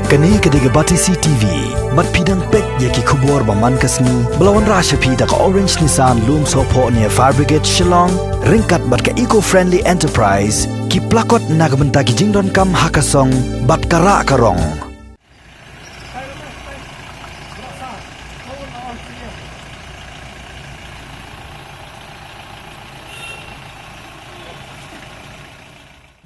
Kani kediga bati CTV, mat pidang pek yaki kubur baman kasni, belawan rasha pida ka Orange Nissan Loom Sopo near Fire Brigade Shillong, ringkat bat ka eco-friendly enterprise, ki plakot nagbenta ki jingdon kam hakasong, bat kara karong.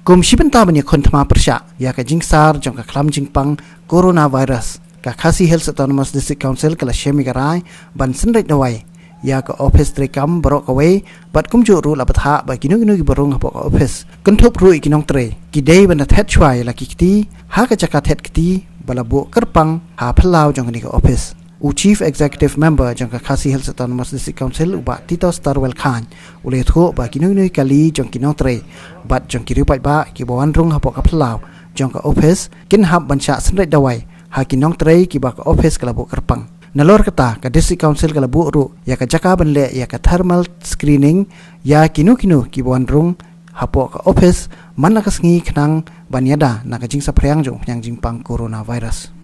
Komisi pentabanya kontma persya ya ka jingsar jong ka klam jingpang coronavirus ka Khasi Hills Autonomous District Council kala shemi garai ban senret nawai ya ka office trekam borok away bat kumju ru la batha ba kinu ki borong hapok office kentup ru ikinong tre ki dei ban that chwai la kiti ha ka chaka thet kiti bala bu kerpang ha phalau jong ni ka office u Chief Executive Member jong ka Khasi Hills Autonomous District Council uba Tito Starwell Khan ule tho ba kinu kali jong kinong tre bat jong kiri pai ba ki bawan rung hapok ka phalau jong ka office kin hab bansha senret dawai ha kinong tre ki ba ka office kala bu kerpang nalor kata ka District Council kala bu ru ya ka jaka banle ya ka thermal screening ya kinu ki bawan rung hapok ka office man ka sngi khnang banyada na ka jingsa phriang jong phnyang jingpang coronavirus.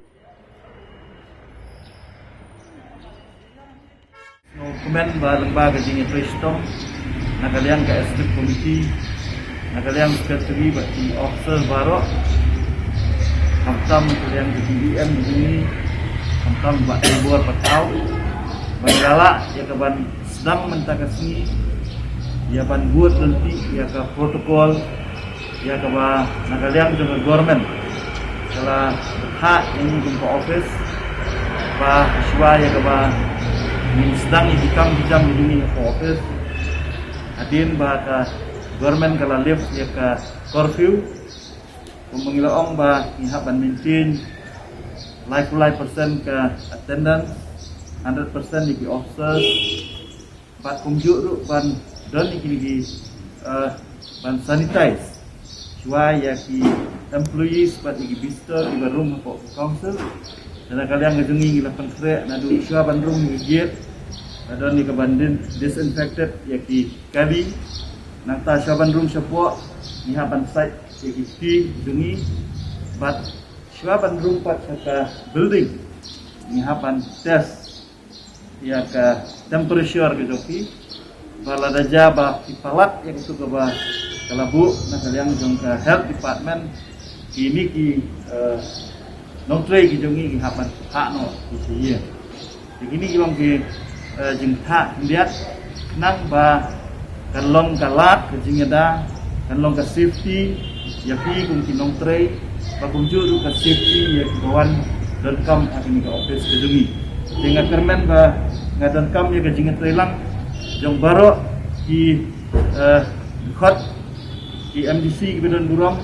Dokumen ba lembaga jing Preston nakalian ke Executive Committee nakalian Secretary bagi Officer Barok hamtam nakalian ke DDM ini hamtam buat buat patau bagala ya kaban sedang mentakasni ya ban buat nanti ya ke protokol ya kaba nakalian dengan government kalau hak ini ke office ba siswa ya kaba min sedang ikam jam ini ke office adin ba ka government kala lift ya ka curfew mengilaong ba ihap ban maintain life percent ka attendance 100% di officers bat kumjuk ru ban don iki ban sanitize cua ya ki employees bat iki visitor di room for council dan kalian ngejungi gila pentre nadu cua ban room ngijit adon ni kabandin disinfected yaki kali nang ta shaban room sepo ni haban site yaki ti dungi but shaban room pat ka building ni haban test ya ka temperature ke joki bala daja ba ipalat yang itu ba kalabu na kalian jong ka health department ini ki nongtre ki jongi ki haban hakno ki ye begini ki bang ki jengta lihat nang ba kalong kalat kejingada kalong ka safety ya pi kung kinong tray ba kung juru ka safety ya kawan dan kam akan ka office kejungi dengan permen ba ngadan kam ya kejingat tray lang jong baro ki khot ki MDC ki bedan burong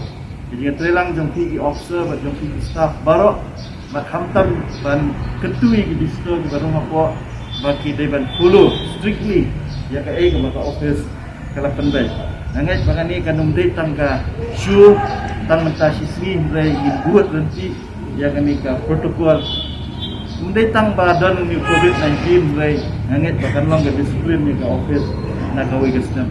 kejingat tray lang jong ki officer ba jong ki staff baro mat hamtam ban ketui ki disto ki barong apa bagi dewan follow strictly ya ka ai ka office kala penbai nangai bangani kanum dei tangka shoe tang mentasi sini rai buat nanti ya kami ka protokol mundai tang badan ni COVID-19 rai nangai bakan long ka disiplin ni ka office na gawe gasnam